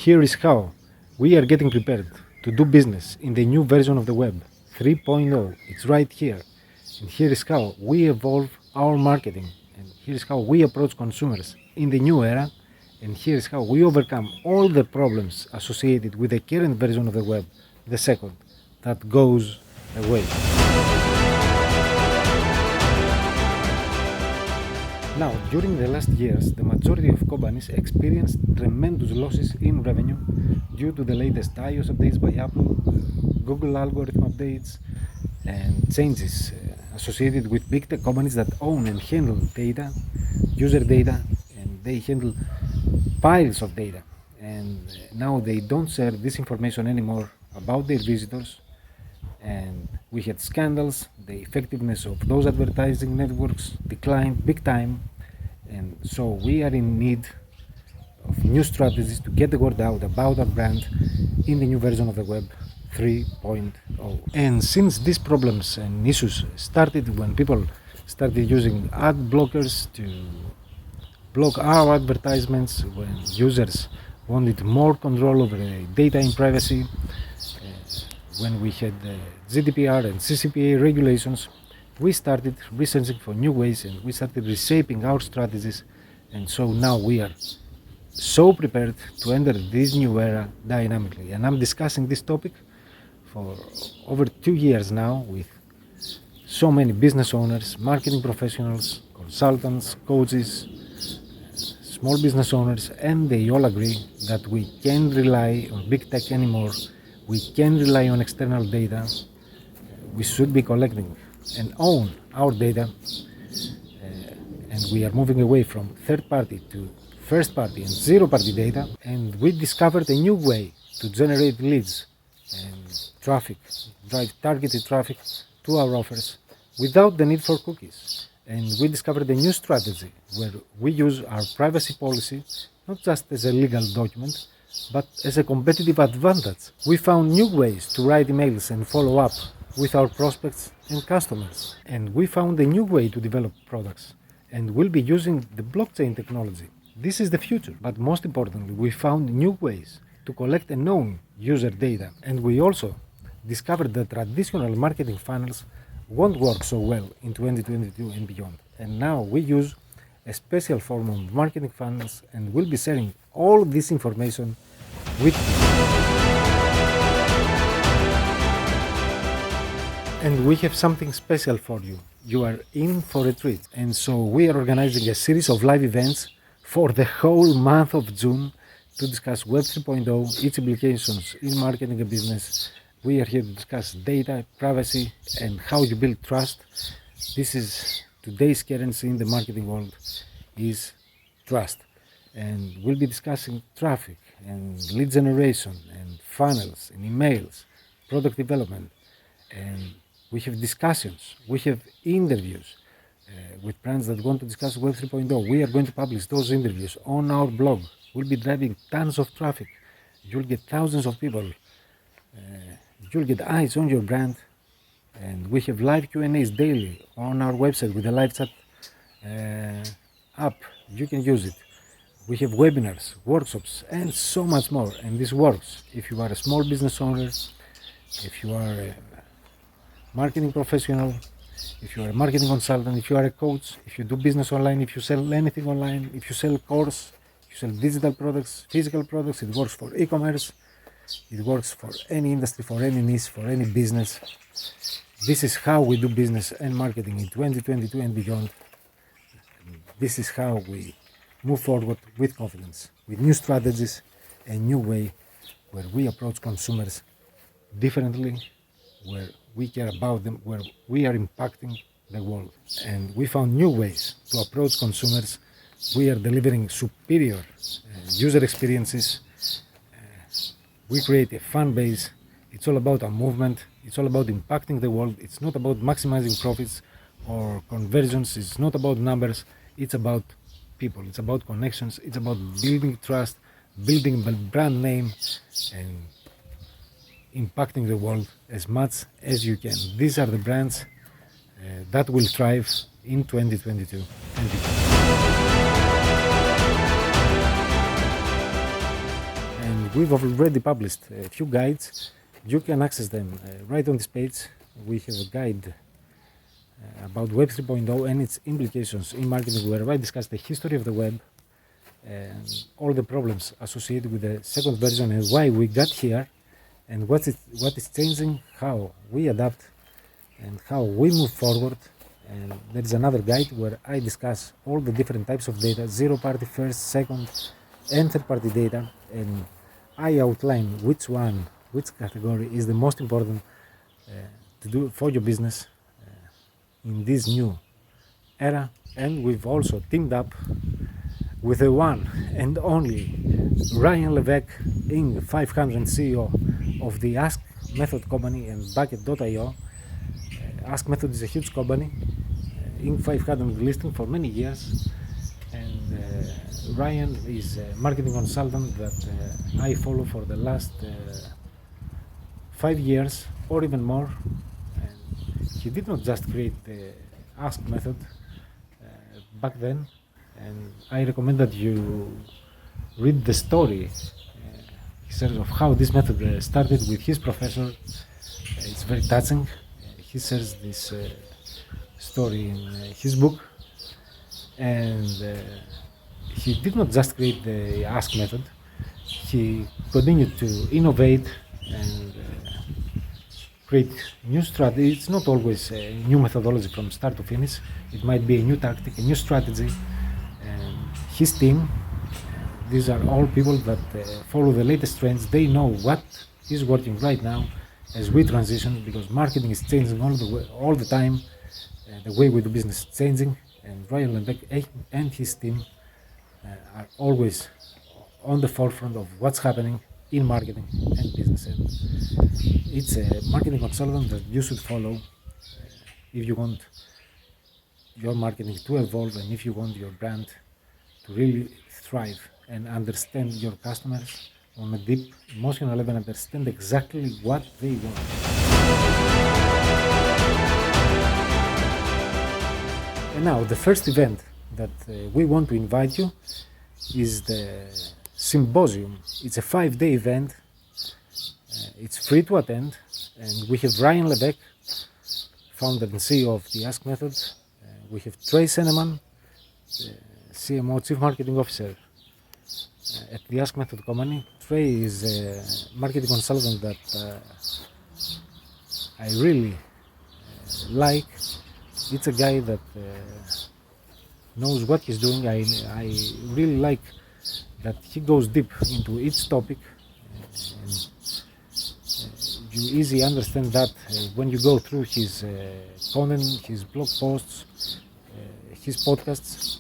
Here is how we are getting prepared to do business in the new version of the web, 3.0. It's right here. And here is how we evolve our marketing. And here is how we approach consumers in the new era. And here is how we overcome all the problems associated with the current version of the web, the second, that goes away. Now, during the last years, the majority of companies experienced tremendous losses in revenue due to the latest iOS updates by Apple, Google algorithm updates, and changes associated with big tech companies that own and handle data, user data, and they handle piles of data. And now they don't share this information anymore about their visitors. And we had scandals, the effectiveness of those advertising networks declined big time, and so we are in need of new strategies to get the word out about our brand in the new version of the web 3.0. And since these problems and issues started when people started using ad blockers to block our advertisements, when users wanted more control over the data and privacy, when we had GDPR and CCPA regulations, we started researching for new ways and we started reshaping our strategies. And so now we are so prepared to enter this new era dynamically. And I'm discussing this topic for over 2 years now with so many business owners, marketing professionals, consultants, coaches, small business owners, and they all agree that we can't rely on big tech anymore. We can't rely on external data. We should be collecting and own our data. And we are moving away from third-party to first-party and zero-party data. And we discovered a new way to generate leads and traffic, drive targeted traffic to our offers without the need for cookies. And we discovered a new strategy where we use our privacy policy not just as a legal document, but as a competitive advantage. We found new ways to write emails and follow up with our prospects and customers. And we found a new way to develop products, and we'll be using the blockchain technology. This is the future, but most importantly, we found new ways to collect and own user data. And we also discovered that traditional marketing funnels won't work so well in 2022 and beyond. And now we use a special form of marketing funnels, and we'll be sharing all this information with you. And we have something special for you. You are in for a treat. And so we are organizing a series of live events for the whole month of June to discuss Web 3.0, its implications in marketing and business. We are here to discuss data, privacy, and how you build trust. This is today's currency in the marketing world, is trust. And we'll be discussing traffic and lead generation and funnels and emails, product development. And we have discussions, we have interviews with brands that want to discuss Web 3.0. We are going to publish those interviews on our blog. We'll be driving tons of traffic. You'll get thousands of people. You'll get eyes on your brand. And we have live Q&As daily on our website with a live chat app. You can use it. We have webinars, workshops, and so much more. And this works if you are a small business owner, if you are a marketing professional, if you are a marketing consultant, if you are a coach, if you do business online, if you sell anything online, if you sell course, you sell digital products, physical products. It works for e-commerce. It works for any industry, for any niche, for any business. This is how we do business and marketing in 2022 and beyond. This is how we move forward with confidence, with new strategies, a new way where we approach consumers differently, where we care about them, where we are impacting the world. And we found new ways to approach consumers. We are delivering superior user experiences. We create a fan base. It's all about a movement. It's all about impacting the world. It's not about maximizing profits or conversions. It's not about numbers. It's about people. It's about connections. It's about building trust, building a brand name, and impacting the world as much as you can. These are the brands that will thrive in 2022 and beyond. And we've already published a few guides. You can access them right on this page. We have a guide about Web 3.0 and its implications in marketing, where I discuss the history of the web and all the problems associated with the second version and why we got here, and what is changing, how we adapt, and how we move forward. And there is another guide where I discuss all the different types of data, zero-party, first, second, and third-party data, and I outline which category is the most important to do for your business in this new era. And we've also teamed up with the one and only Ryan Levesque, Inc. 500 CEO of the Ask Method company and Bucket.io. Ask Method is a huge company, Inc. 500 listing for many years, and Ryan is a marketing consultant that I follow for the last 5 years or even more. And he did not just create the Ask Method back then, and I recommend that you read the story of how this method started with his professor. It's very touching. He shares this story in his book, and he did not just create the Ask method. He continued to innovate and create new strategies. It's not always a new methodology from start to finish. It might be a new tactic, a new strategy. And his team, these are all people that follow the latest trends. They know what is working right now as we transition, because marketing is changing all the time. The way we do business is changing, and Ryan Levesque and his team are always on the forefront of what's happening in marketing and business. And it's a marketing consultant that you should follow if you want your marketing to evolve, and if you want your brand to really thrive and understand your customers on a deep emotional level, understand exactly what they want. And now the first event that we want to invite you is the symposium. It's a 5-day event. It's free to attend, and we have Ryan Levesque, founder and CEO of the Ask Method. We have Trey Seneman, CMO, Chief Marketing Officer at the Ask Method company. Trey is a marketing consultant that I really like. It's a guy that knows what he's doing. I really like that he goes deep into each topic, and you easily understand that when you go through his content, his blog posts, his podcasts.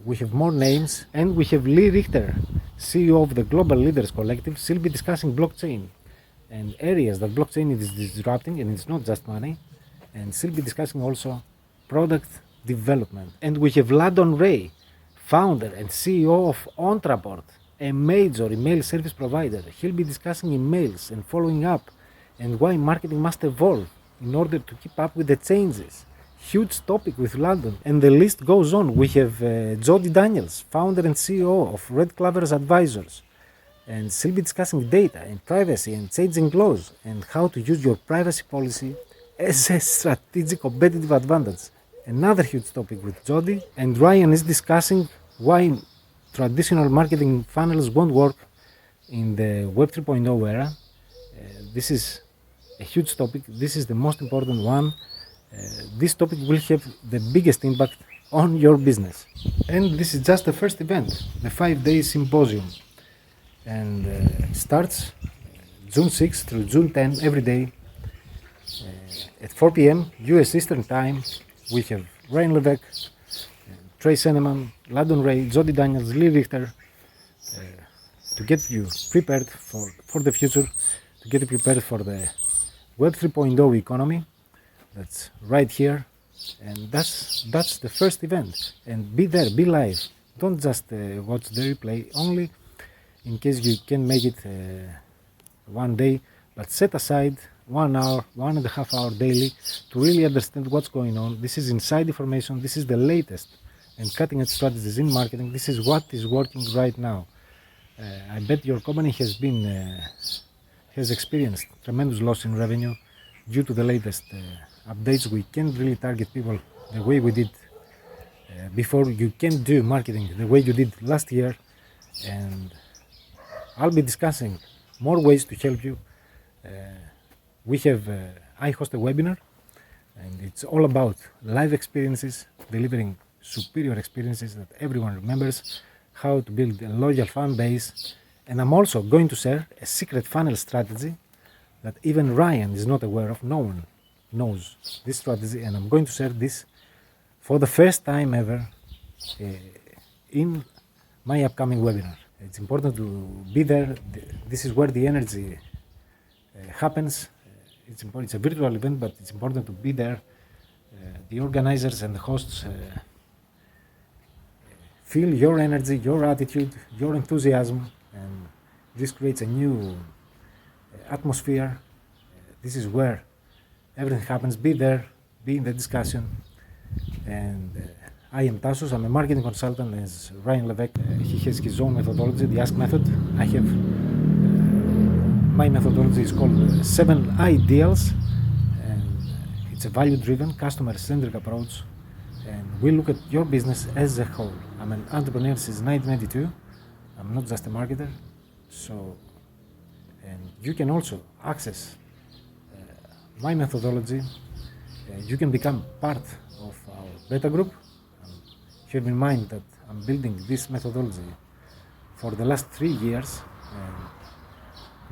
We have more names, and we have Lee Richter, CEO of the Global Leaders Collective. She'll be discussing blockchain and areas that blockchain is disrupting, and it's not just money. And she'll be discussing also product development. And we have Ladon Ray, founder and CEO of Ontraport, a major email service provider. He'll be discussing emails and following up, and why marketing must evolve in order to keep up with the changes. Huge topic with London, and the list goes on. We have Jody Daniels, founder and CEO of Red Clover's Advisors, and she'll be discussing data and privacy and changing laws and how to use your privacy policy as a strategic competitive advantage. Another huge topic with Jody, and Ryan is discussing why traditional marketing funnels won't work in the Web 3.0 era. This is a huge topic. This is the most important one. This topic will have the biggest impact on your business. And this is just the first event, the 5-day symposium, and starts June 6 through June 10 every day at 4 p.m. US Eastern Time. We have Ryan Levesque, Trey Seneman, Ladon Ray, Jody Daniels, Lee Richter, to get you prepared for the future, to get you prepared for the Web 3.0 economy. That's right here, and that's the first event. And be there, be live. Don't just watch the replay, only in case you can make it one day, but set aside 1 hour, 1.5 hour daily to really understand what's going on. This is inside information. This is the latest and cutting edge strategies in marketing. This is what is working right now. I bet your company has experienced tremendous loss in revenue due to the latest updates. We can't really target people the way we did before. You can't do marketing the way you did last year, and I'll be discussing more ways to help you. I host a webinar, and it's all about live experiences, delivering superior experiences that everyone remembers, how to build a loyal fan base, and I'm also going to share a secret funnel strategy that even Ryan is not aware of. No one knows this strategy, and I'm going to share this for the first time ever in my upcoming webinar. It's important to be there. This is where the energy happens. It's a virtual event, but it's important to be there. The organizers and the hosts feel your energy, your attitude, your enthusiasm, and this creates a new atmosphere. This is where everything happens. Be there, be in the discussion. And I am Tassos. I'm a marketing consultant as Ryan Levesque. He has his own methodology, the Ask Method. I have my methodology is called 7 Ideals, and it's a value-driven, customer-centric approach, and we look at your business as a whole. I'm an entrepreneur since 1992. I'm not just a marketer, and you can also access my methodology. You can become part of our beta group. Have in mind that I'm building this methodology for the last 3 years, and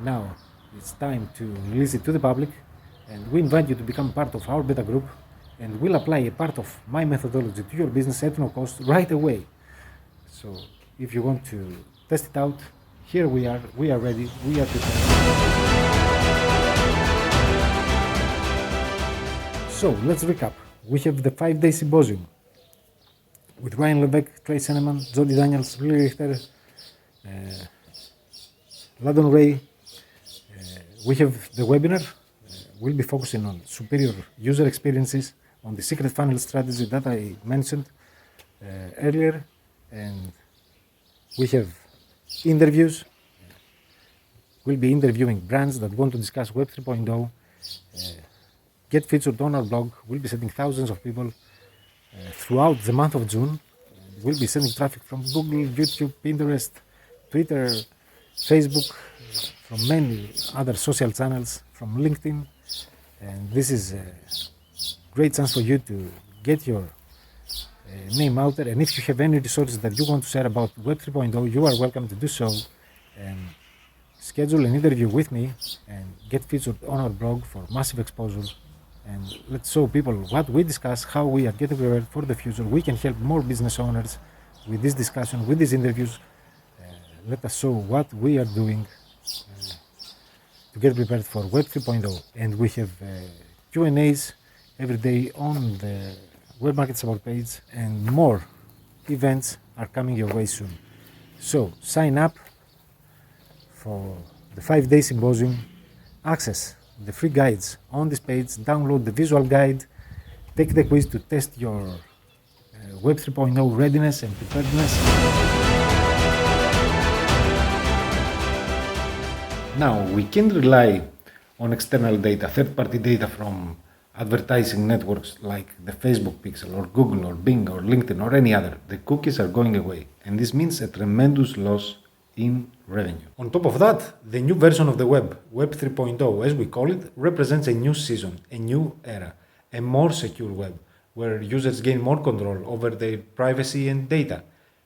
now it's time to release it to the public, and we invite you to become part of our beta group, and we'll apply a part of my methodology to your business at no cost right away. So if you want to test it out, here we are ready, we are prepared. So let's recap. We have the 5-day symposium with Ryan Levesque, Trey Seneman, Jody Daniels, Lily Richter, Ladon Ray. We have the webinar. We'll be focusing on superior user experiences, on the secret funnel strategy that I mentioned earlier, and we have interviews. We'll be interviewing brands that want to discuss Web 3.0, get featured on our blog. We'll be sending thousands of people throughout the month of June. We'll be sending traffic from Google, YouTube, Pinterest, Twitter, Facebook, from many other social channels, from LinkedIn, and this is a great chance for you to get your name out there. And if you have any resources that you want to share about Web 3.0, you are welcome to do so, and schedule an interview with me and get featured on our blog for massive exposure. And let's show people what we discuss, how we are getting prepared for the future. We can help more business owners with this discussion, with these interviews. Let us show what we are doing to get prepared for Web 3.0. And we have Q&As every day on the Web Market Support page, and more events are coming your way soon. So sign up for the 5-day symposium, access the free guides on this page, download the visual guide, take the quiz to test your Web 3.0 readiness and preparedness. Now, we can rely on external data, third-party data from advertising networks like the Facebook pixel or Google or Bing or LinkedIn or any other. The cookies are going away, and this means a tremendous loss in revenue. On top of that, the new version of the web, Web 3.0 as we call it, represents a new season, a new era, a more secure web, where users gain more control over their privacy and data.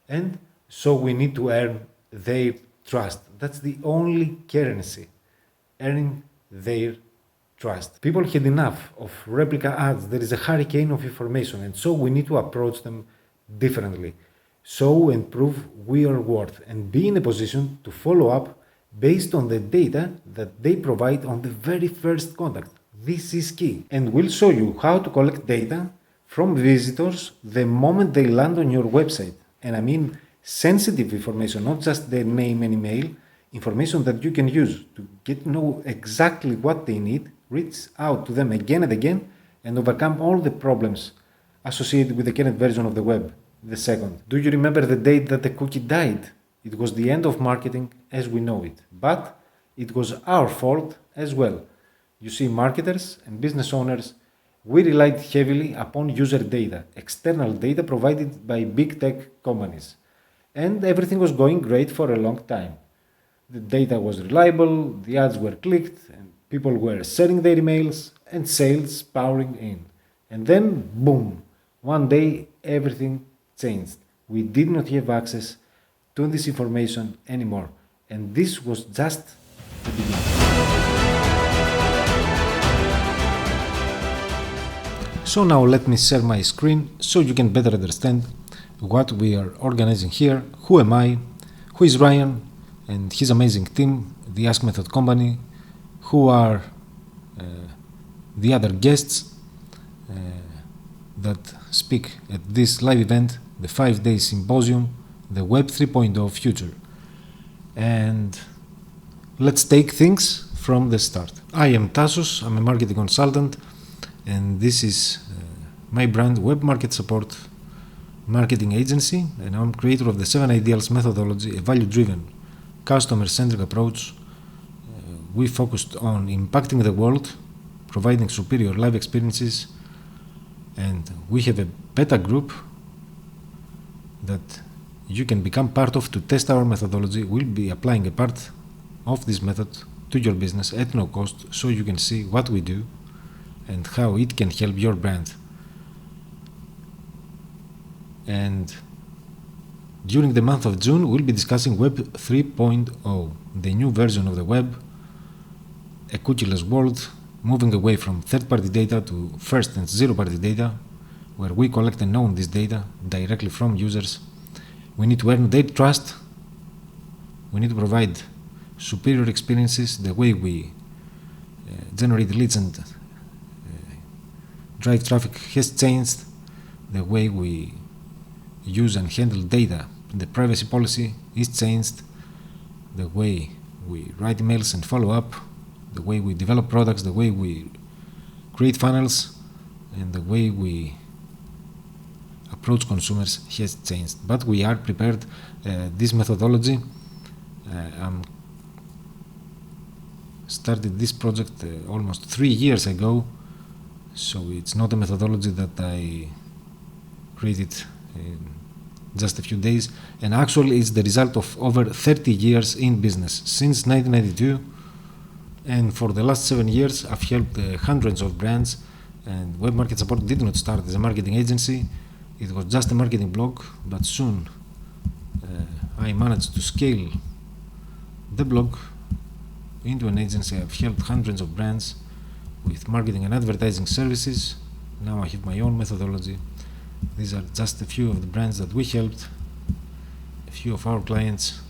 And so we need to earn their trust. That's the only currency, earning their trust. People had enough of replica ads. There is a hurricane of information, and so we need to approach them differently. Show and prove we are worth, and be in a position to follow up based on the data that they provide on the very first contact. This is key, and we'll show you how to collect data from visitors the moment they land on your website. And I mean sensitive information, not just their name and email, information that you can use to get to know exactly what they need, reach out to them again and again, and overcome all the problems associated with the current version of the web. The second, do you remember the date that the cookie died? It was the end of marketing as we know it, but it was our fault as well. You see, marketers and business owners, we relied heavily upon user data, external data provided by big tech companies. And everything was going great for a long time. The data was reliable, the ads were clicked, and people were sharing their emails, and sales powering in. And then, boom, one day everything changed. We did not have access to this information anymore. And this was just the beginning. So now let me share my screen so you can better understand what we are organizing here, who am I, who is Ryan and his amazing team, the Ask Method company, who are the other guests that speak at this live event, the 5-day symposium, the Web 3.0 future. And let's take things from the start. I am Tassos, I'm a marketing consultant, and this is my brand Web Market Support Marketing Agency, and I'm creator of the 7 Ideals methodology, a value-driven, customer-centric approach. We focused on impacting the world, providing superior live experiences, and we have a beta group that you can become part of to test our methodology. We'll be applying a part of this method to your business at no cost, so you can see what we do and how it can help your brand. And during the month of June, we'll be discussing Web 3.0, the new version of the web, a cookieless world, moving away from third-party data to first and zero-party data, where we collect and own this data directly from users. We need to earn their trust. We need to provide superior experiences. The way we generate leads and drive traffic has changed. The way we use and handle data, the privacy policy is changed. The way we write emails and follow up, the way we develop products, the way we create funnels, and the way we approach consumers has changed. But we are prepared. This methodology, started this project almost 3 years ago, so it's not a methodology that I created in just a few days, and actually it's the result of over 30 years in business, since 1992, and for the last 7 years I've helped hundreds of brands. And Web Market Support did not start as a marketing agency, it was just a marketing blog, but soon I managed to scale the blog into an agency. I've helped hundreds of brands with marketing and advertising services. Now I have my own methodology. These are just a few of the brands that we helped, a few of our clients,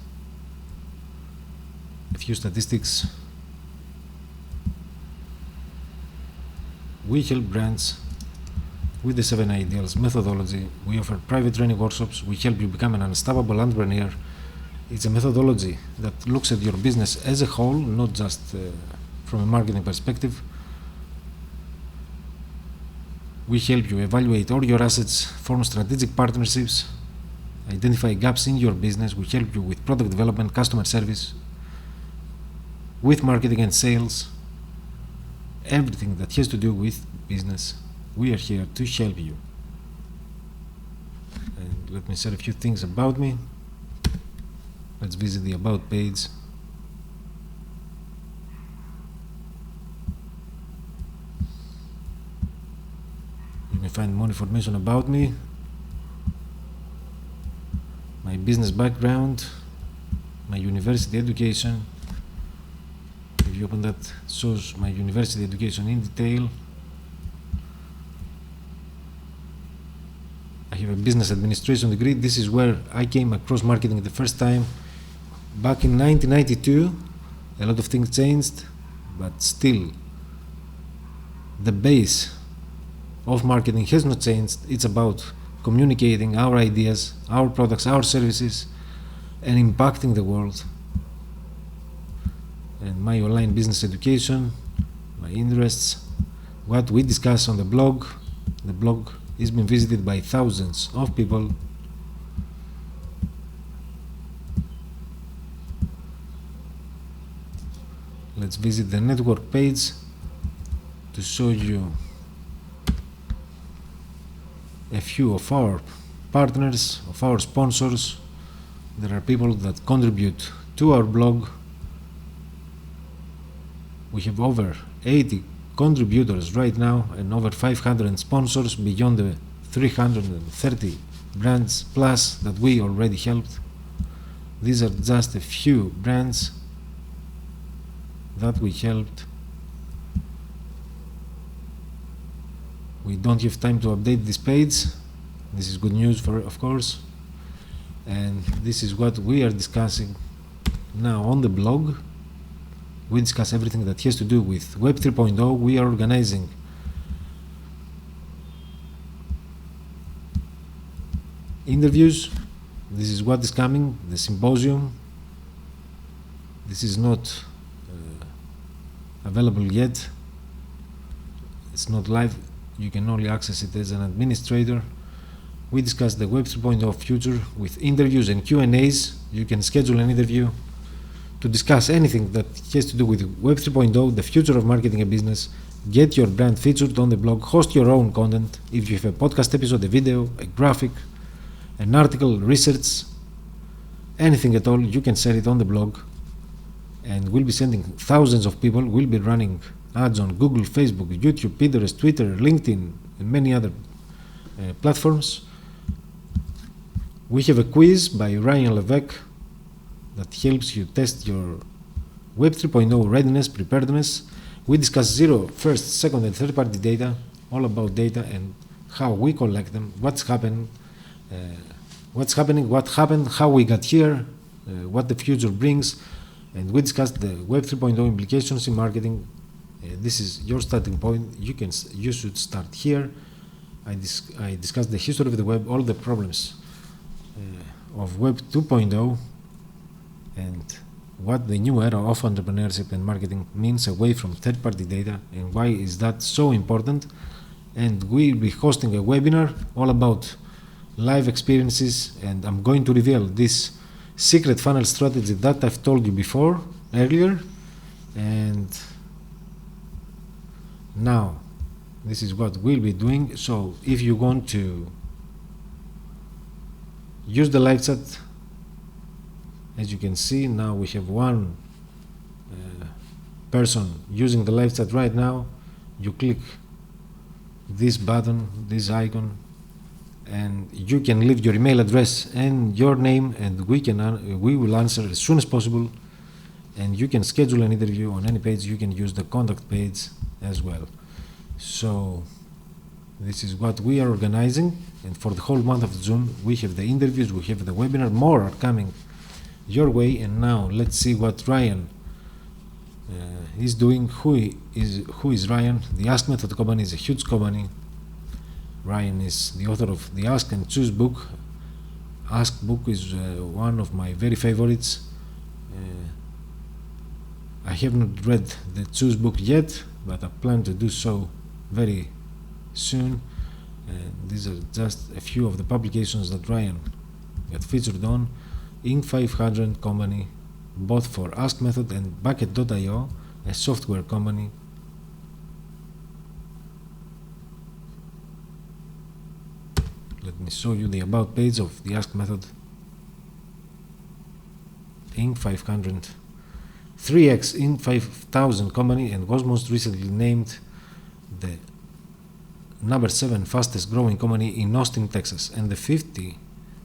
a few statistics. We help brands with the 7 Ideals methodology. We offer private training workshops. We help you become an unstoppable entrepreneur. It's a methodology that looks at your business as a whole, not just from a marketing perspective. We help you evaluate all your assets, form strategic partnerships, identify gaps in your business. We help you with product development, customer service, with marketing and sales, everything that has to do with business. We are here to help you. And let me share a few things about me. Let's visit the About page. You can find more information about me, my business background, my university education. If you open that, it shows my university education in detail. I have a business administration degree. This is where I came across marketing the first time back in 1992. A lot of things changed, but still the base of marketing has not changed. It's about communicating our ideas, our products, our services, and impacting the world. And my online business education, my interests, what we discuss on the blog. The blog is being visited by thousands of people. Let's visit the network page to show you a few of our partners, of our sponsors. There are people that contribute to our blog. We have over 80 contributors right now and over 500 sponsors beyond the 330 brands plus that we already helped. These are just a few brands that we helped. We don't have time to update this page. This is good news of course, and this is what we are discussing now on the blog. We discuss everything that has to do with Web 3.0. We are organizing interviews. This is what is coming, the symposium. This is not available yet. It's not live. You can only access it as an administrator. We discuss the Web 3.0 future with interviews and Q&As. You can schedule an interview to discuss anything that has to do with Web 3.0, the future of marketing and business. Get your brand featured on the blog, host your own content. If you have a podcast episode, a video, a graphic, an article, research, anything at all, you can sell it on the blog. And we'll be sending thousands of people. We'll be running ads on Google, Facebook, YouTube, Pinterest, Twitter, LinkedIn, and many other platforms. We have a quiz by Ryan Levesque that helps you test your Web 3.0 readiness, preparedness. We discuss zero, first, second, and third party data, all about data and how we collect them, what happened, how we got here, what the future brings, and we discuss the Web 3.0 implications in marketing. This is your starting point. You should start here. I discuss the history of the web, all the problems of Web 2.0, and what the new era of entrepreneurship and marketing means away from third-party data, and why is that so important. And we'll be hosting a webinar all about live experiences, and I'm going to reveal this secret funnel strategy that I've told you earlier, and now this is what we'll be doing. So if you want to use the live chat, as you can see now we have one person using the live chat right now. You click this button, this icon, and you can leave your email address and your name, and we will answer as soon as possible. And you can schedule an interview on any page. You can use the contact page as well. So this is what we are organizing, and for the whole month of June we have the interviews, we have the webinar, more are coming your way. And now let's see what Ryan is doing. Who is Ryan? The Ask Method company is a huge company. Ryan is the author of the Ask and Choose book. Ask book is one of my very favorites. I have not read the Choose book yet, but I plan to do so very soon. These are just a few of the publications that Ryan got featured on. Inc. 500 company, both for Ask Method and Bucket.io, a software company. Let me show you the about page of the Ask Method. Inc. 500, 3x Inc. 5000 company, and was most recently named the number 7 fastest growing company in Austin, Texas, and the 50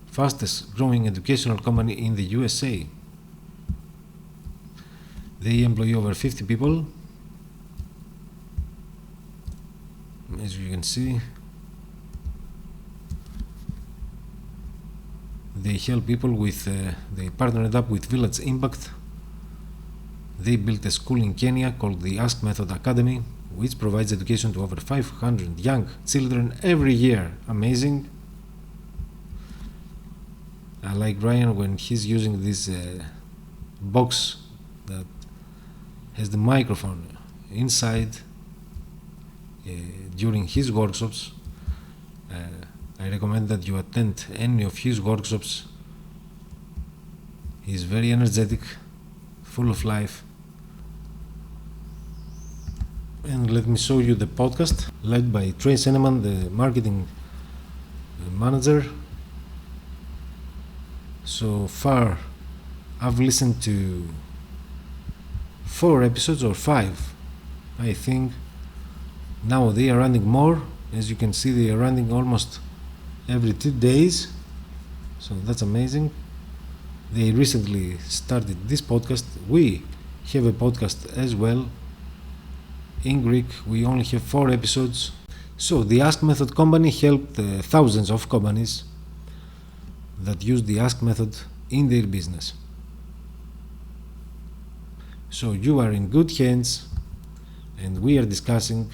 fastest growing educational company in the USA. They employ over 50 people, as you can see. They help people with, they partnered up with Village Impact. They built a school in Kenya called the Ask Method Academy, which provides education to over 500 young children every year. Amazing. I like Ryan when he's using this box that has the microphone inside during his workshops. I recommend that you attend any of his workshops. He's very energetic, full of life, And let me show you the podcast led by Trey Seneman, the marketing manager. So far, I've listened to 4 episodes or 5, I think. Now they are running more. As you can see, they are running almost every 2 days. So that's amazing. They recently started this podcast. We have a podcast as well. In Greek, we only have 4 episodes. So the Ask Method company helped thousands of companies that use the Ask Method in their business. So you are in good hands, and we are discussing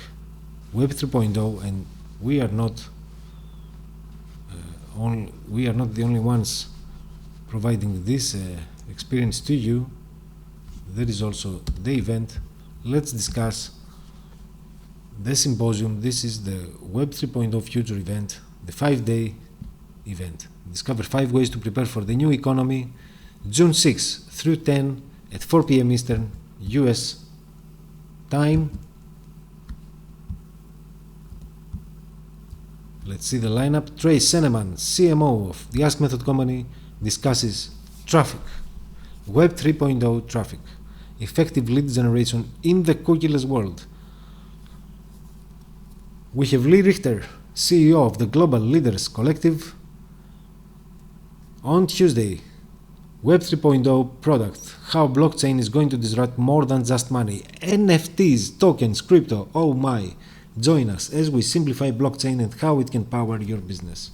Web 3.0, and we are not the only ones providing this experience to you. There is also the event. Let's discuss the symposium. This is the Web 3.0 Future event, the 5-day event. Discover 5 ways to prepare for the new economy, June 6 through 10 at 4 p.m. Eastern US time. Let's see the lineup. Trey Seneman, CMO of the Ask Method company, discusses traffic, Web 3.0 traffic, effective lead generation in the cookieless world. We have Lee Richter, CEO of the Global Leaders Collective. On Tuesday, Web 3.0 product, how blockchain is going to disrupt more than just money, NFTs, tokens, crypto, oh my. Join us as we simplify blockchain and how it can power your business.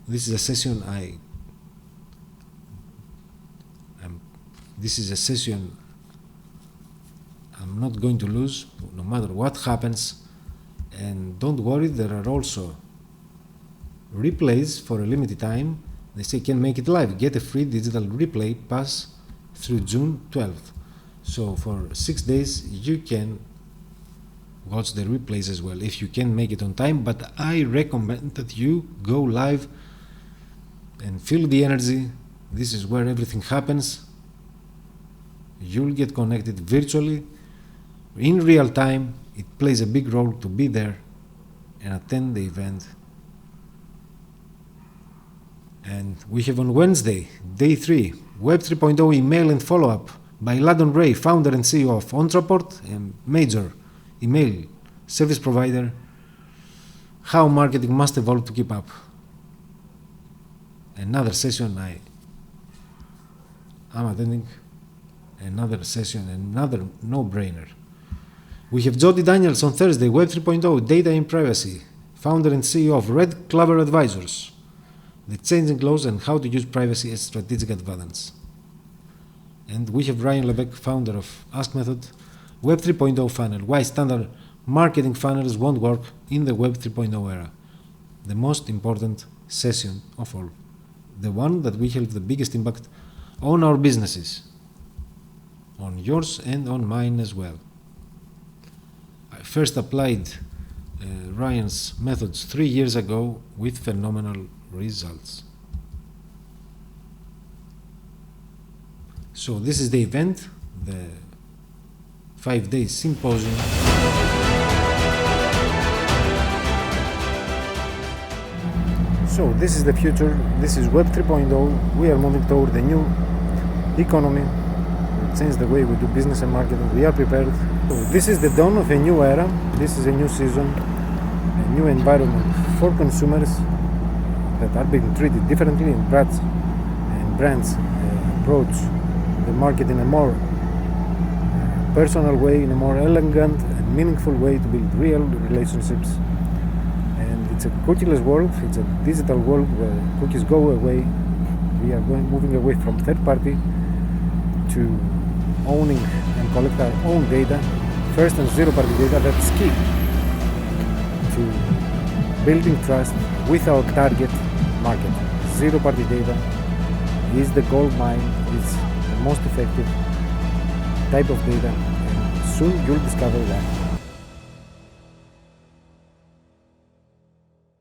This is a session I'm not going to lose no matter what happens. And don't worry, there are also replays for a limited time. They say can make it live. Get a free digital replay pass through June 12th. So for 6 days you can watch the replays as well if you can make it on time, but I recommend that you go live and feel the energy. This is where everything happens. You'll get connected virtually in real time. It plays a big role to be there and attend the event. And we have on Wednesday, day 3, Web 3.0 email and follow-up by Ladon Ray, founder and CEO of Ontraport, a major email service provider. How marketing must evolve to keep up. Another session I'm attending. Another session, another no-brainer. We have Jody Daniels on Thursday, Web 3.0 Data and Privacy, founder and CEO of Red Clover Advisors, the changing laws and how to use privacy as strategic advantage. And we have Ryan Lebeck, founder of Ask Method, Web 3.0 funnel, why standard marketing funnels won't work in the Web 3.0 era. The most important session of all. The one that will have the biggest impact on our businesses. On yours and on mine as well. I first applied Ryan's methods 3 years ago with phenomenal results. So this is the event, the 5-day symposium. So this is the future, this is Web 3.0, we are moving toward the new economy, change the way we do business and marketing, we are prepared. So this is the dawn of a new era, this is a new season, a new environment for consumers that are being treated differently, and brands approach the market in a more personal way, in a more elegant and meaningful way to build real relationships. And it's a cookieless world, it's a digital world where cookies go away. We are moving away from third party to owning and collect our own data, first and zero party data. That's key to building trust with our target market. Zero party data is the gold mine, it's the most effective type of data, and soon you'll discover that.